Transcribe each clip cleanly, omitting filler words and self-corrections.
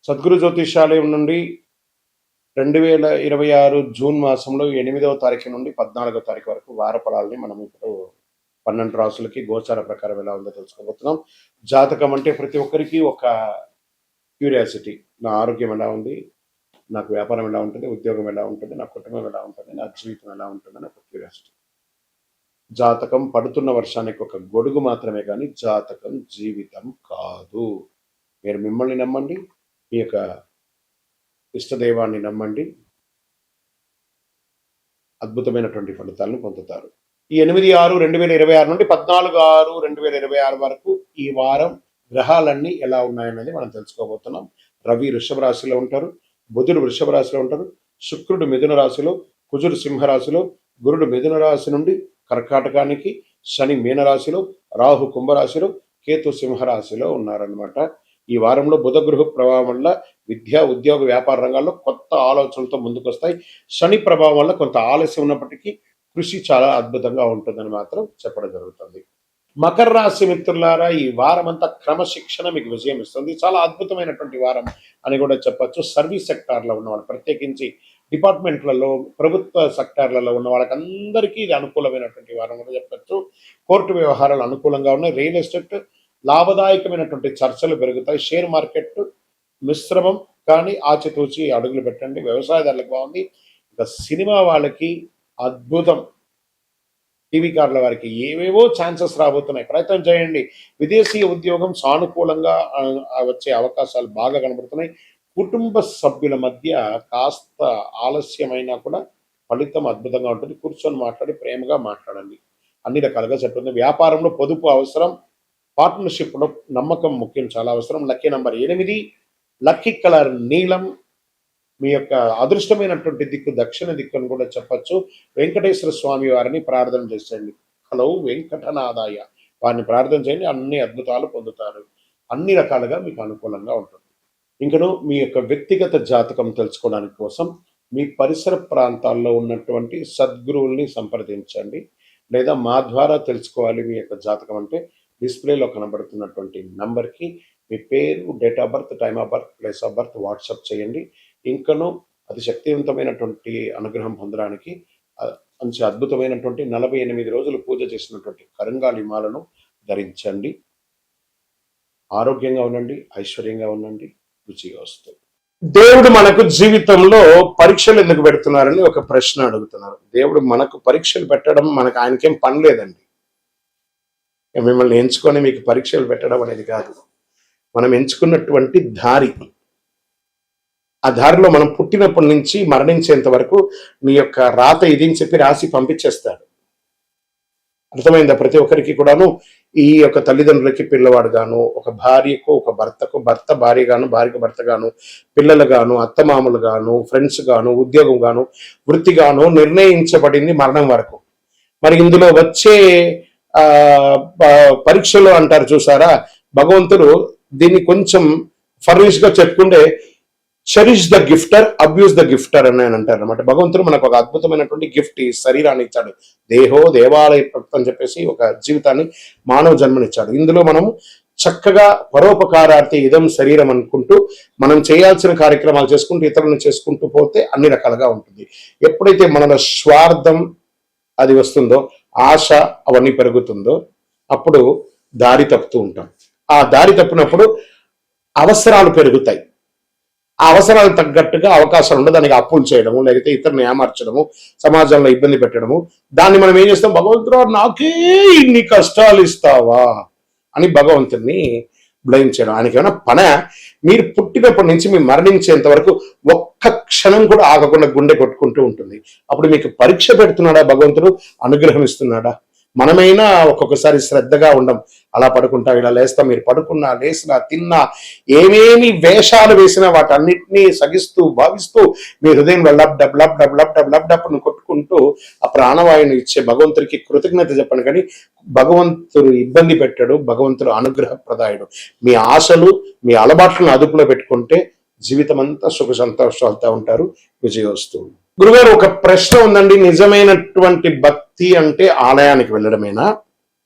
సద్గురు జ్యోతిషాలయం నుండి 2026 జూన్ మాసంలో 8వ తారీఖు నుండి 14వ తారీఖు వరకు వార ఫలాలని మనం ఇప్పుడు 12 రాసులకి గోచార ప్రకారం ఎలా ఉందో తెలుసుకోబోతున్నాం. జాతకం అంటే ప్రతి ఒక్కరికి ఒక క్యూరియాసిటీ. నా ఆరోగ్యం ఎలా ఉంది, నాకు వ్యాపారం ఎలా ఉంటుంది, ఉద్యోగం ఎలా ఉంటుంది, నా కుటుంబం ఎలా ఉంటుంది, నా జీవితం ఎలా ఉంటుందని ఒక క్యూరియాసిటీ. జాతకం పడుతున్న వర్షానికి ఒక గొడుగు మాత్రమే కానీ జాతకం జీవితం కాదు. మీరు మిమ్మల్ని నమ్మండి, మీ యొక్క ఇష్టదైవాన్ని నమ్మండి, అద్భుతమైనటువంటి ఫలితాలను పొందుతారు. ఈ 8/6/2026 నుండి 14/6/2026 వరకు ఈ వారం గ్రహాలన్నీ ఎలా ఉన్నాయనేది మనం తెలుసుకోబోతున్నాం. రవి వృషభ రాశిలో ఉంటారు, బుధుడు వృషభ రాశిలో ఉంటారు, శుక్రుడు మిథున రాశిలో, కుజుడు సింహరాశిలో, గురుడు మిథున రాశి నుండి కర్కాటకానికి, శని మీనరాశిలో, రాహు కుంభరాశిలో, కేతు సింహరాశిలో ఉన్నారనమాట. ఈ వారంలో బుధ గృహ ప్రభావం వల్ల విద్య, ఉద్యోగ, వ్యాపార రంగాల్లో కొత్త ఆలోచనలతో ముందుకొస్తాయి. శని ప్రభావం వల్ల కొంత ఆలస్యం ఉన్నప్పటికీ కృషి చాలా అద్భుతంగా ఉంటుందని మాత్రం చెప్పడం జరుగుతుంది. మకర రాశి మిత్రులారా, ఈ వారం అంతా క్రమశిక్షణ మీకు విజయం ఇస్తుంది. చాలా అద్భుతమైనటువంటి వారం అని కూడా చెప్పచ్చు. సర్వీస్ సెక్టార్లో ఉన్నవాళ్ళు, ప్రత్యేకించి డిపార్ట్మెంట్లలో, ప్రభుత్వ సెక్టార్లలో ఉన్న వాళ్ళకందరికీ ఇది అనుకూలమైనటువంటి వారం కూడా చెప్పచ్చు. కోర్టు వ్యవహారాలు అనుకూలంగా ఉన్నాయి. రియల్ ఎస్టేట్ లాభదాయకమైనటువంటి చర్చలు పెరుగుతాయి. షేర్ మార్కెట్ మిశ్రమం కానీ ఆచితూచి అడుగులు పెట్టండి. వ్యవసాయదారులకు బాగుంది. ఇంకా సినిమా వాళ్ళకి అద్భుతం. టీవీ కార్ల వారికి ఏవేవో ఛాన్సెస్ రాబోతున్నాయి, ప్రయత్నం చేయండి. విదేశీయ ఉద్యోగం సానుకూలంగా వచ్చే అవకాశాలు బాగా కనబడుతున్నాయి. కుటుంబ సభ్యుల మధ్య కాస్త ఆలస్యమైనా కూడా ఫలితం అద్భుతంగా ఉంటుంది. కూర్చొని మాట్లాడి ప్రేమగా మాట్లాడండి. అన్ని రకాలుగా చెప్తుంది. వ్యాపారంలో పొదుపు అవసరం, పార్ట్నర్షిప్లో నమ్మకం ముఖ్యం, చాలా అవసరం. లక్కీ నంబర్ 8, లక్కీ కలర్ నీలం. మీ యొక్క అదృష్టమైనటువంటి దిక్కు దక్షిణ దిక్కు అని కూడా చెప్పచ్చు. వెంకటేశ్వర స్వామి వారిని ప్రార్థన చేసేయండి. హలో వెంకటనాథాయ, వారిని ప్రార్థన చేయండి. అన్ని అద్భుతాలు పొందుతారు. అన్ని రకాలుగా మీకు అనుకూలంగా ఉంటుంది. ఇంకను మీ యొక్క వ్యక్తిగత జాతకం తెలుసుకోవడానికి కోసం మీ పరిసర ప్రాంతాల్లో ఉన్నటువంటి సద్గురువుల్ని సంప్రదించండి. లేదా మా ద్వారా తెలుసుకోవాలి మీ యొక్క జాతకం అంటే డిస్ప్లేలో కనబడుతున్నటువంటి నంబర్కి మీ పేరు, date of birth, time of birth, place of birth WhatsApp చేయండి. ఇంకను అతి శక్తివంతమైనటువంటి అనుగ్రహం పొందడానికి మంచి అద్భుతమైనటువంటి 48 రోజులు పూజ చేసినటువంటి కరంగాలి మాలను ధరించండి. ఆరోగ్యంగా ఉండండి, ఐశ్వర్యంగా ఉండండి, రుచిగా వస్తుంది. దేవుడు మనకు జీవితంలో పరీక్షలు ఎందుకు పెడుతున్నారని ఒక ప్రశ్న అడుగుతున్నారు. దేవుడు మనకు పరీక్షలు పెట్టడం మనకు ఆయనకేం పని లేదండి. మిమ్మల్ని ఎంచుకొని మీకు పరీక్షలు పెట్టడం అనేది కాదు. మనం ఎంచుకున్నటువంటి దారి, ఆ దారిలో మనం పుట్టినప్పటి నుంచి మరణించేంత వరకు నీ యొక్క రాత ఇది అని చెప్పి రాసి పంపించేస్తాడు. అర్థమైందా? ప్రతి ఒక్కరికి కూడాను ఈ యొక్క తల్లిదండ్రులకి పిల్లవాడు గాను, ఒక భార్యకు ఒక భర్తకు భర్త భార్య గాను, భార్యకు భర్త గాను, పిల్లలు గాను, అత్తమామలు గాను, ఫ్రెండ్స్ గాను, ఉద్యోగం గాను, వృత్తి గాను నిర్ణయించబడింది మరణం వరకు. మరి ఇందులో వచ్చే పరీక్షలు అంటారు చూసారా, భగవంతుడు దీన్ని కొంచెం ఫర్నిష్ గా చెప్పుకుంటే చెరిష్ ద గిఫ్టర్, అబ్యూస్ ద గిఫ్టర్ అని అంటారు అనమాట. భగవంతుడు మనకు ఒక అద్భుతమైనటువంటి గిఫ్ట్, ఈ శరీరాన్ని ఇచ్చాడు. దేహో దేవాలయ భక్తి అని చెప్పేసి ఒక జీవితాన్ని, మానవ జన్మనిచ్చాడు. ఇందులో మనం చక్కగా పరోపకారార్థి ఇదం శరీరం అనుకుంటూ మనం చేయాల్సిన కార్యక్రమాలు చేసుకుంటూ ఇతరులను చేసుకుంటూ పోతే అన్ని రకాలుగా ఉంటుంది. ఎప్పుడైతే మనలో స్వార్థం అది వస్తుందో, ఆశ అవన్నీ పెరుగుతుందో, అప్పుడు దారి తప్పుతూ ఉంటాం. ఆ దారి తప్పినప్పుడు అవసరాలు పెరుగుతాయి. ఆ అవసరాలు తగ్గట్టుగా అవకాశాలు ఉండదు. దానికి అప్పులు చేయడము, లేకపోతే ఇతరులను ఏమార్చడము, సమాజంలో ఇబ్బంది పెట్టడము. దాన్ని మనం ఏం చేస్తాం? భగవంతుడు నాకే ఇన్ని కష్టాలు ఇస్తావా అని భగవంతుడిని బ్లేమ్ చేయడం. ఆయనకి ఏమైనా పనే? మీరు పుట్టినప్పటి నుంచి మీరు మరణించేంత వరకు ఒక్క క్షణం కూడా ఆగకుండా గుండె కొట్టుకుంటూ ఉంటుంది. అప్పుడు మీకు పరీక్ష పెడుతున్నాడా భగవంతుడు? అనుగ్రహం ఇస్తున్నాడా? మనమైనా ఒక్కొక్కసారి శ్రద్ధగా ఉండం. అలా పడుకుంటా, ఇలా లేస్తాం. మీరు పడుకున్నా, లేసినా, తిన్నా, ఏమేమి వేషాలు వేసినా వాటన్నిటినీ సగిస్తూ భావిస్తూ మీ హృదయం lub dub lub dub lub dub lub డబ్ను కొట్టుకుంటూ ఆ ప్రాణవాయుని ఇచ్చే భగవంతుడికి కృతజ్ఞత చెప్పండి. కానీ భగవంతుడు ఇబ్బంది పెట్టాడు, భగవంతుడు అనుగ్రహప్రదాయుడు. మీ ఆశలు, మీ అలవాట్లను అదుపులో పెట్టుకుంటే జీవితం అంతా సుఖ సంతోషాలతో ఉంటారు, విజయోస్తు. గురుగారు, ఒక ప్రశ్న ఉందండి. నిజమైనటువంటి భక్తి అంటే ఆలయానికి వెళ్ళడమేనా?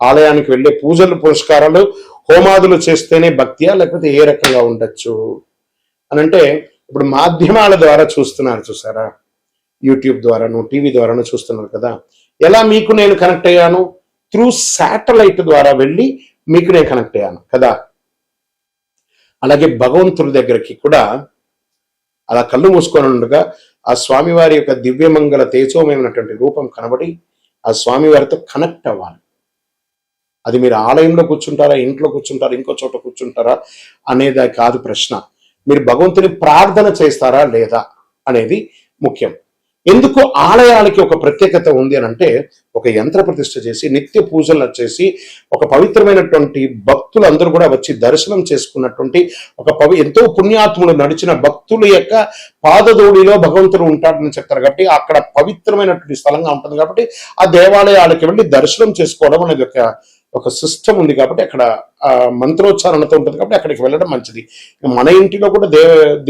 ఆలయానికి వెళ్ళే పూజలు, పురస్కారాలు, హోమాదులు చేస్తేనే భక్తియా, లేకపోతే ఏ రకంగా ఉండొచ్చు అని అంటే ఇప్పుడు మాధ్యమాల ద్వారా చూస్తున్నారు చూసారా, యూట్యూబ్ ద్వారాను టీవీ ద్వారాను చూస్తున్నారు కదా. ఎలా మీకు నేను కనెక్ట్ అయ్యాను? త్రూ శాటిలైట్ ద్వారా వెళ్ళి మీకు నేను కనెక్ట్ అయ్యాను కదా. అలాగే భగవంతుడి దగ్గరికి కూడా అలా కళ్ళు మూసుకొని ఉండగా ఆ స్వామివారి యొక్క దివ్యమంగళ తేజోమయమైనటువంటి రూపం కనబడి ఆ స్వామివారితో కనెక్ట్ అవ్వాలి. అది మీరు ఆలయంలో కూర్చుంటారా, ఇంట్లో కూర్చుంటారా, ఇంకో చోట కూర్చుంటారా అనేది కాదు ప్రశ్న. మీరు భగవంతుని ప్రార్థన చేస్తారా లేదా అనేది ముఖ్యం. ఎందుకు ఆలయాలకి ఒక ప్రత్యేకత ఉంది అని అంటే, ఒక యంత్ర ప్రతిష్ఠ చేసి నిత్య పూజలు చేసి ఒక పవిత్రమైనటువంటి భక్తులు అందరూ కూడా వచ్చి దర్శనం చేసుకున్నటువంటి ఎంతో పుణ్యాత్ములు నడిచిన భక్తుల యొక్క పాదధూళిలో భగవంతుడు ఉంటాడని చెప్తారు. కాబట్టి అక్కడ పవిత్రమైనటువంటి స్థలంగా ఉంటుంది. కాబట్టి ఆ దేవాలయాలకి వెళ్ళి దర్శనం చేసుకోవడం అనేది ఒక సిస్టమ్ ఉంది. కాబట్టి అక్కడ మంత్రోచ్చారణతో ఉంటుంది. కాబట్టి అక్కడికి వెళ్ళడం మంచిది. మన ఇంటిలో కూడా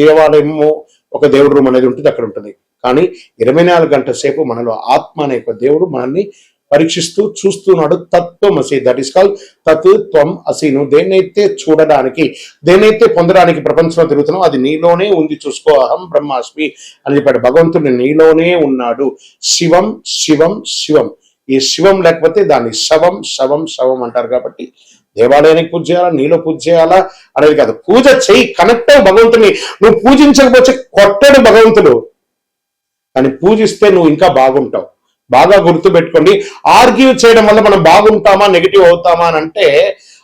దేవాలయము ఒక దేవుడు రూమ్ అనేది ఉంటుంది, అక్కడ ఉంటుంది. కానీ 24 గంటల సేపు మనలో ఆత్మ అనే ఒక దేవుడు మనల్ని పరీక్షిస్తూ చూస్తున్నాడు. తత్వమసి, దట్ ఈస్ కాల్ తత్ త్వం అసి. నువ్వు దేన్నైతే చూడడానికి, దేన్నైతే పొందడానికి ప్రపంచంలో తిరుగుతున్నావు అది నీలోనే ఉంది, చూసుకో. అహం బ్రహ్మాస్మి అని చెప్పాడు. భగవంతుడు నీలోనే ఉన్నాడు. శివం శివం శివం. ఈ శివం లేకపోతే దాన్ని శవం శవం శవం అంటారు. కాబట్టి దేవాలయానికి పూజ చేయాలా, నీలో పూజ చేయాలా అనేది కాదు. పూజ చెయ్యి, కనెక్ట్ భగవంతుని. నువ్వు పూజించకపోతే కొట్టడు భగవంతుడు, కానీ పూజిస్తే నువ్వు ఇంకా బాగుంటావు. బాగా గుర్తుపెట్టుకోండి. ఆర్గ్యూ చేయడం వల్ల మనం బాగుంటామా నెగిటివ్ అవుతామా అని అంటే,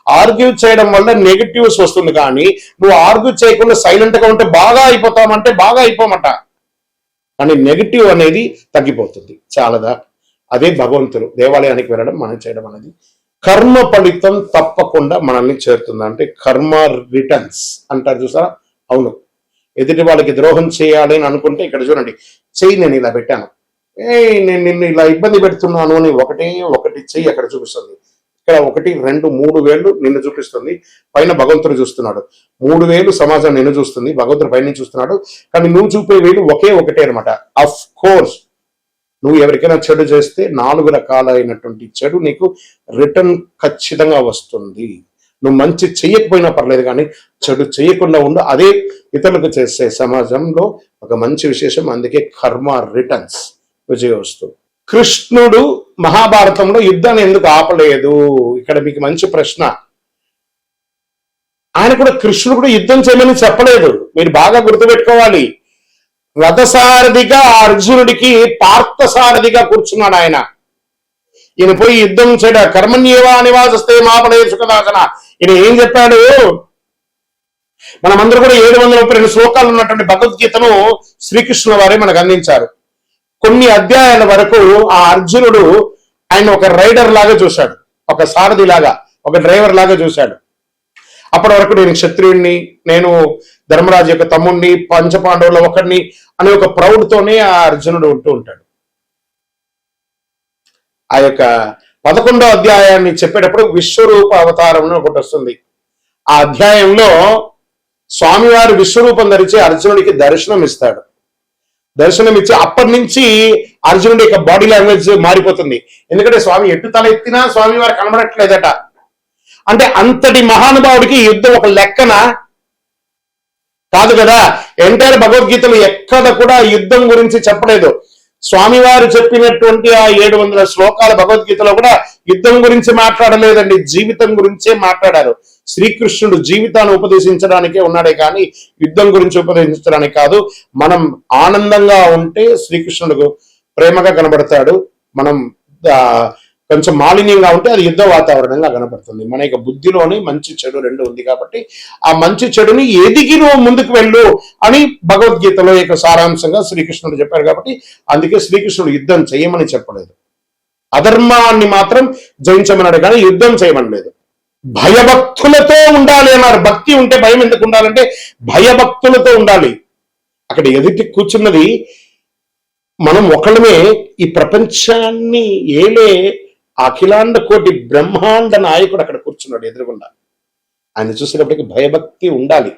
ఆర్గ్యూ చేయడం వల్ల నెగిటివ్స్ వస్తుంది. కానీ నువ్వు ఆర్గ్యూ చేయకుండా సైలెంట్ గా ఉంటే బాగా అయిపోతామంటే బాగా అయిపోమట, కానీ నెగిటివ్ అనేది తగ్గిపోతుంది. చాలదా? అదే భగవంతుడు. దేవాలయానికి వెళ్ళడం, మనం చేయడం అనేది కర్మ ఫలితం తప్పకుండా మనల్ని చేరుతుంది. అంటే కర్మ రిటర్న్స్ అంటారు చూసారా. అవును, ఎదుటి వాళ్ళకి ద్రోహం చేయాలి అని అనుకుంటే ఇక్కడ చూడండి, చెయ్యి నేను ఇలా పెట్టాను, నేను నిన్ను ఇలా ఇబ్బంది పెడుతున్నాను అని ఒకటి చెయ్యి అక్కడ చూపిస్తుంది. ఇక్కడ 1, 2, 3 వేళ్ళు నిన్ను చూపిస్తుంది. పైన భగవంతుడు చూస్తున్నాడు. 3 వేలు సమాజం నిన్ను చూస్తుంది, భగవంతుడు పైన చూస్తున్నాడు. కానీ నువ్వు చూపే వేలు ఒకటే అనమాట. అఫ్ కోర్స్ నువ్వు ఎవరికైనా చెడు చేస్తే 4 రకాలైనటువంటి చెడు నీకు రిటర్న్ ఖచ్చితంగా వస్తుంది. నువ్వు మంచి చెయ్యకపోయినా పర్లేదు, కానీ చెడు చేయకుండా ఉండు. అదే ఇతరులకు చేసే సమాజంలో ఒక మంచి విశేషం. అందుకే కర్మ రిటర్న్స్, విజయోస్తు. కృష్ణుడు మహాభారతంలో యుద్ధాన్ని ఎందుకు ఆపలేదు? ఇక్కడ మీకు మంచి ప్రశ్న. ఆయన కూడా, కృష్ణుడు కూడా యుద్ధం చేయమని చెప్పలేదు. మీరు బాగా గుర్తుపెట్టుకోవాలి. రథసారథిగా అర్జునుడికి పార్థసారథిగా కూర్చున్నాడు ఆయన. ఈయన పోయి యుద్ధం చేయడ కర్మణ్యేవా నివాసస్తే మాపడే సుఖదాసన. ఈయన ఏం చెప్పాడు? మనమందరూ కూడా 732 శ్లోకాలు ఉన్నటువంటి భగవద్గీతను శ్రీకృష్ణుల వారే మనకు అందించారు. కొన్ని అధ్యాయాల వరకు ఆ అర్జునుడు ఆయన ఒక రైడర్ లాగా చూశాడు, ఒక సారథి లాగా, ఒక డ్రైవర్ లాగా చూశాడు. అప్పటి వరకు నేను క్షత్రియుడిని, నేను ధర్మరాజు యొక్క తమ్ముడిని, పంచపాండవుల ఒకడిని అనే ఒక ప్రౌడ్తోనే ఆ అర్జునుడు ఉంటూ ఉంటాడు. ఆ యొక్క 11వ అధ్యాయాన్ని చెప్పేటప్పుడు విశ్వరూప అవతారం ఒకటి వస్తుంది. ఆ అధ్యాయంలో స్వామివారు విశ్వరూపం ధరించి అర్జునుడికి దర్శనం ఇస్తాడు. దర్శనం ఇచ్చి అప్పటి నుంచి అర్జునుడి యొక్క బాడీ లాంగ్వేజ్ మారిపోతుంది. ఎందుకంటే స్వామి ఎటు తల ఎత్తినా స్వామివారు కనబడట్లేదట. అంటే అంతటి మహానుభావుడికి యుద్ధం ఒక లెక్కన కాదు కదా. ఎంటైర్ భగవద్గీతలు ఎక్కడ కూడా యుద్ధం గురించి చెప్పలేదు. స్వామివారు చెప్పినటువంటి ఆ 700 శ్లోకాల భగవద్గీతలో కూడా యుద్ధం గురించి మాట్లాడలేదండి, జీవితం గురించే మాట్లాడారు. శ్రీకృష్ణుడు జీవితాన్ని ఉపదేశించడానికే ఉన్నాడే కానీ యుద్ధం గురించి ఉపదేశించడానికి కాదు. మనం ఆనందంగా ఉంటే శ్రీకృష్ణుడు ప్రేమగా కనబడతాడు. మనం కొంచెం మాలిన్యంగా ఉంటే అది యుద్ధ వాతావరణంగా కనపడుతుంది. మన యొక్క బుద్ధిలోని మంచి చెడు రెండు ఉంది. కాబట్టి ఆ మంచి చెడుని ఎదిగి నువ్వు ముందుకు వెళ్ళు అని భగవద్గీతలో యొక్క సారాంశంగా శ్రీకృష్ణుడు చెప్పారు. కాబట్టి అందుకే శ్రీకృష్ణుడు యుద్ధం చేయమని చెప్పలేదు, అధర్మాన్ని మాత్రం జయించమన్నాడు, కానీ యుద్ధం చేయమనలేదు. భయభక్తులతో ఉండాలి అన్నారు. భక్తి ఉంటే భయం ఎందుకు ఉండాలంటే భయభక్తులతో ఉండాలి. అక్కడ ఎదుటి కూర్చున్నది మనం ఒకళ్ళమే. ఈ ప్రపంచాన్ని ఏలే అఖిలాండ కోటి బ్రహ్మాండ నాయకుడు అక్కడ కూర్చున్నాడు ఎదురుగుండా. ఆయన చూసినప్పటికీ భయభక్తి ఉండాలి.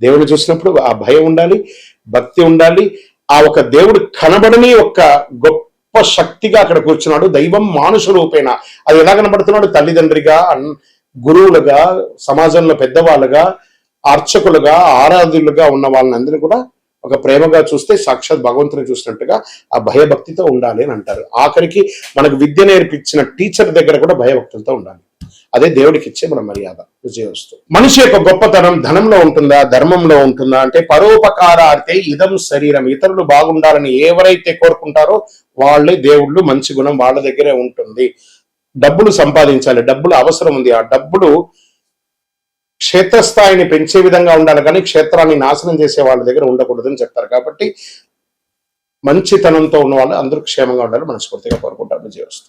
దేవుని చూసినప్పుడు ఆ భయం ఉండాలి, భక్తి ఉండాలి. ఆ ఒక దేవుడు కనబడని ఒక గొప్ప శక్తిగా అక్కడ కూర్చున్నాడు. దైవం మానుష రూపేణ. అది ఎలా కనబడుతున్నాడు? తల్లిదండ్రిగా, గురువులుగా, సమాజంలో పెద్దవాళ్ళుగా, అర్చకులుగా ఆరాధులుగా ఉన్న వాళ్ళందరినీ కూడా ఒక ప్రేమగా చూస్తే సాక్షాత్ భగవంతుని చూసినట్టుగా ఆ భయభక్తితో ఉండాలి అని అంటారు. ఆఖరికి మనకు విద్య నేర్పించిన టీచర్ దగ్గర కూడా భయభక్తులతో ఉండాలి. అదే దేవుడికి ఇచ్చే మన మర్యాద. విజయవస్తు. మనిషి యొక్క గొప్పతనం ధనంలో ఉంటుందా, ధర్మంలో ఉంటుందా అంటే పరోపకారార్థే ఇదం శరీరం. ఇతరులు బాగుండాలని ఎవరైతే కోరుకుంటారో వాళ్ళే దేవుళ్ళు. మంచి గుణం వాళ్ళ దగ్గరే ఉంటుంది. డబ్బులు సంపాదించాలి, డబ్బులు అవసరం ఉంది. ఆ డబ్బులు క్షేత్రస్థాయిని పెంచే విధంగా ఉండాలి కానీ క్షేత్రాన్ని నాశనం చేసే వాళ్ళ దగ్గర ఉండకూడదని చెప్తారు. కాబట్టి మంచితనంతో ఉన్న వాళ్ళు అందరూ క్షేమంగా ఉండాలి మనస్ఫూర్తిగా కోరుకుంటారు. విజయవస్తు.